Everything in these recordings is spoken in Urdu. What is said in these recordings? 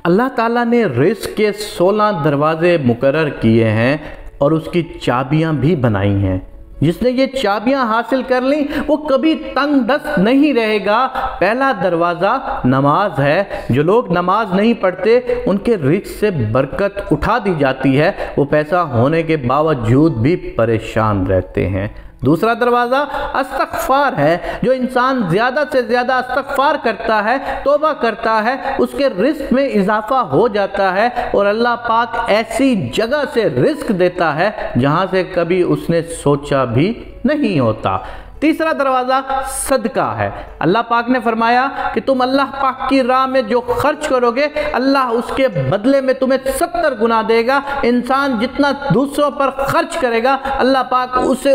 اللہ تعالیٰ نے رزق کے 16 دروازے مقرر کیے ہیں اور اس کی چابیاں بھی بنائی ہیں۔ جس نے یہ چابیاں حاصل کر لیں وہ کبھی تنگ دست نہیں رہے گا۔ پہلا دروازہ نماز ہے۔ جو لوگ نماز نہیں پڑھتے ان کے رزق سے برکت اٹھا دی جاتی ہے، وہ پیسہ ہونے کے باوجود بھی پریشان رہتے ہیں۔ دوسرا دروازہ استغفار ہے۔ جو انسان زیادہ سے زیادہ استغفار کرتا ہے، توبہ کرتا ہے، اس کے رزق میں اضافہ ہو جاتا ہے اور اللہ پاک ایسی جگہ سے رزق دیتا ہے جہاں سے کبھی اس نے سوچا بھی نہیں ہوتا۔ تیسرا دروازہ صدقہ ہے۔ اللہ پاک نے فرمایا کہ تم اللہ پاک کی راہ میں جو خرچ کرو گے اللہ اس کے بدلے میں تمہیں 70 گنا دے گا۔ انسان جتنا دوسروں پر خرچ کرے گا اللہ پاک اس سے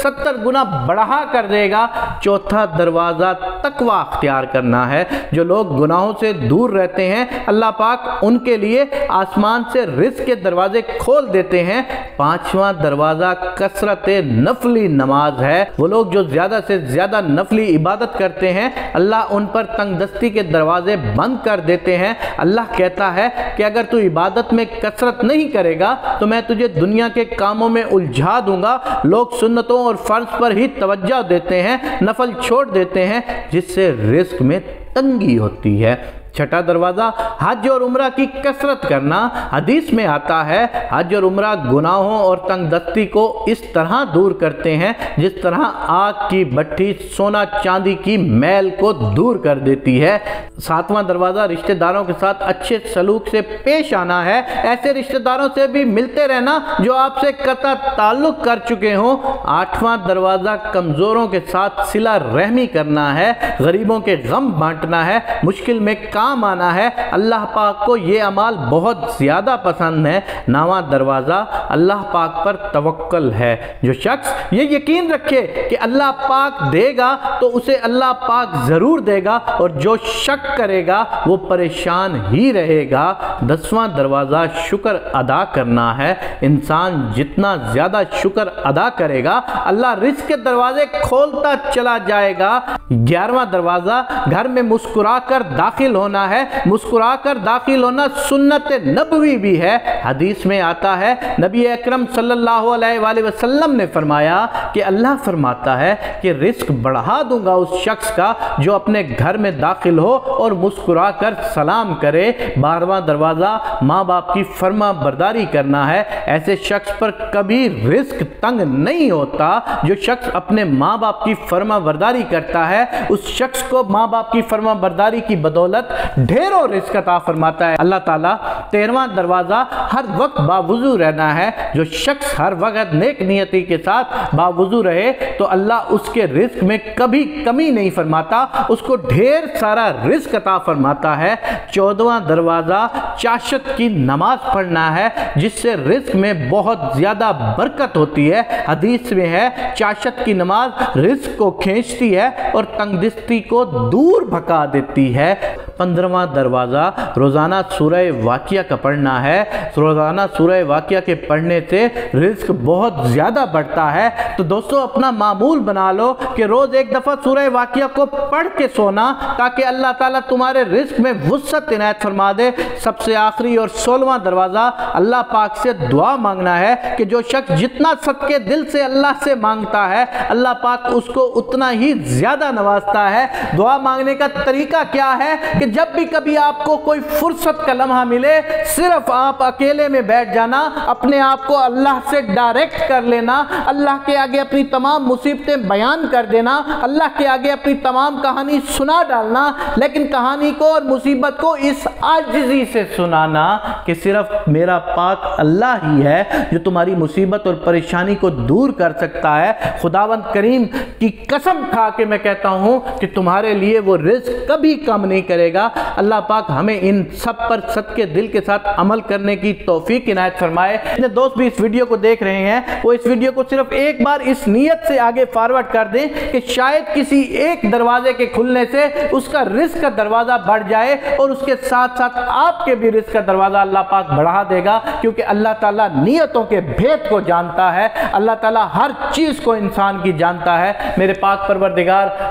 70 گنا بڑھا کر دے گا۔ چوتھا دروازہ تقوی اختیار کرنا ہے۔ جو لوگ گناہوں سے دور رہتے ہیں اللہ پاک ان کے لیے آسمان سے رزق کے دروازے کھول دیتے ہیں۔ پانچواں دروازہ کثرت نفلی نماز ہے۔ وہ لوگ جو زیادہ سے زیادہ نفلی عبادت کرتے ہیں اللہ ان پر تنگ دستی کے دروازے بند کر دیتے ہیں۔ اللہ کہتا ہے کہ اگر تو عبادت میں کثرت نہیں کرے گا تو میں تجھے دنیا کے کاموں میں الجھا دوں گا۔ لوگ سنتوں اور فرض پر ہی توجہ دیتے ہیں، نفل چھوڑ دیتے ہیں، جس سے رزق میں تنگی ہوتی ہے۔ چھٹا دروازہ حج اور عمرہ کی کثرت کرنا۔ حدیث میں آتا ہے حج اور عمرہ گناہوں اور تنگ دستی کو اس طرح دور کرتے ہیں جس طرح آگ کی بھٹی سونا چاندی کی میل کو دور کر دیتی ہے۔ ساتواں دروازہ رشتہ داروں کے ساتھ اچھے سلوک سے پیش آنا ہے۔ ایسے رشتہ داروں سے بھی ملتے رہنا جو آپ سے قطع تعلق کر چکے ہوں۔ آٹھواں دروازہ کمزوروں کے ساتھ صلہ رحمی کرنا ہے، غریبوں کے غم بانٹنا ہے، مشکل میں کام آنا ہے۔ اللہ پاک کو یہ اعمال بہت زیادہ پسند ہے۔ نواں دروازہ اللہ پاک پر توکل ہے۔ جو شخص یہ یقین رکھے کہ اللہ پاک دے گا تو اسے اللہ پاک ضرور دے گا، اور جو شک کرے گا وہ پریشان ہی رہے گا۔ 10واں دروازہ شکر ادا کرنا ہے۔ انسان جتنا زیادہ شکر ادا کرے گا اللہ رزق کے دروازے کھولتا چلا جائے گا۔ 11واں دروازہ گھر میں مسکرا کر داخل ہونا ہے۔ مسکرا کر داخل ہونا سنت نبوی بھی ہے۔ حدیث میں آتا ہے نبی اکرم صلی اللہ علیہ وآلہ وسلم نے فرمایا کہ اللہ فرماتا ہے کہ رزق بڑھا دوں گا اس شخص کا جو اپنے گھر میں داخل ہو اور مسکرا کر سلام کرے۔ 12واں دروازہ ماں باپ کی فرما برداری کرنا ہے۔ ایسے شخص پر کبھی رزق تنگ نہیں ہوتا۔ جو شخص اپنے ماں باپ کی فرما برداری کرتا ہے اس شخص کو ماں باپ کی فرما برداری کی بدولت ڈھیروں رزق عطا فرماتا ہے اللہ تعالیٰ۔ 13واں دروازہ ہر وقت باوضو رہنا ہے۔ جو شخص ہر وقت نیک نیتی کے ساتھ باوضو رہے تو اللہ اس کے رزق میں کبھی کمی نہیں فرماتا، اس کو ڈھیر سارا رزق عطا فرماتا ہے۔ 14واں دروازہ چاشت کی نماز پڑھنا ہے جس سے رزق میں بہت زیادہ برکت ہوتی ہے۔ حدیث میں ہے چاشت کی نماز رزق کو کھینچتی ہے اور تنگ دستی کو دور بھگا دیتی ہے۔ 15واں دروازہ روزانہ سورہ واقعہ کا پڑھنا ہے۔ روزانہ سورہ واقعہ کے پڑھنے سے رزق بہت زیادہ بڑھتا ہے۔ تو دوستو اپنا معمول بنا لو کہ روز ایک دفعہ سورہ واقعہ کو پڑھ کے سونا تاکہ اللہ تعالیٰ تمہارے رزق میں وسعت عنایت فرما دے۔ سب سے آخری اور 16واں دروازہ اللہ پاک سے دعا مانگنا ہے کہ جو شخص جتنا صدقے دل سے اللہ سے مانگتا ہے اللہ پاک اس کو اتنا ہی زیادہ نوازتا ہے۔ دعا مانگنے کا طریقہ کیا ہے کہ جب بھی کبھی آپ کو کوئی فرصت کا لمحہ ملے صرف آپ اکیلے میں بیٹھ جانا، اپنے آپ کو اللہ سے ڈائریکٹ کر لینا، اللہ کے آگے اپنی تمام مصیبتیں بیان کر دینا، اللہ کے آگے اپنی تمام کہانی سنا ڈالنا، لیکن کہانی کو اور مصیبت کو اس عاجزی سے سنانا کہ صرف میرا پاک اللہ ہی ہے جو تمہاری مصیبت اور پریشانی کو دور کر سکتا ہے۔ خداوند کریم کی قسم کھا کے میں کہتا ہوں کہ تمہارے لیے وہ رزق کبھی کم نہیں کرے گا۔ اللہ پاک ہمیں ان سب پر صدقے دل کے ساتھ عمل کرنے کی توفیق عنایت فرمائے۔ جتنے دوست بھی اس ویڈیو کو دیکھ رہے ہیں وہ اس ویڈیو کو صرف ایک بار اس نیت سے آگے فارورڈ کر دیں کہ شاید کسی ایک دروازے کے کھلنے سے اس کا رزق کا دروازہ بڑھ جائے اور اس کے ساتھ ساتھ آپ کے بھی رزق کا دروازہ اللہ پاک بڑھا دے گا، کیونکہ اللہ تعالیٰ نیتوں کے بھید کو جانتا ہے۔ اللہ تعالیٰ ہر چیز کو انسان کی جانتا ہے۔ میرے پاک پروردگار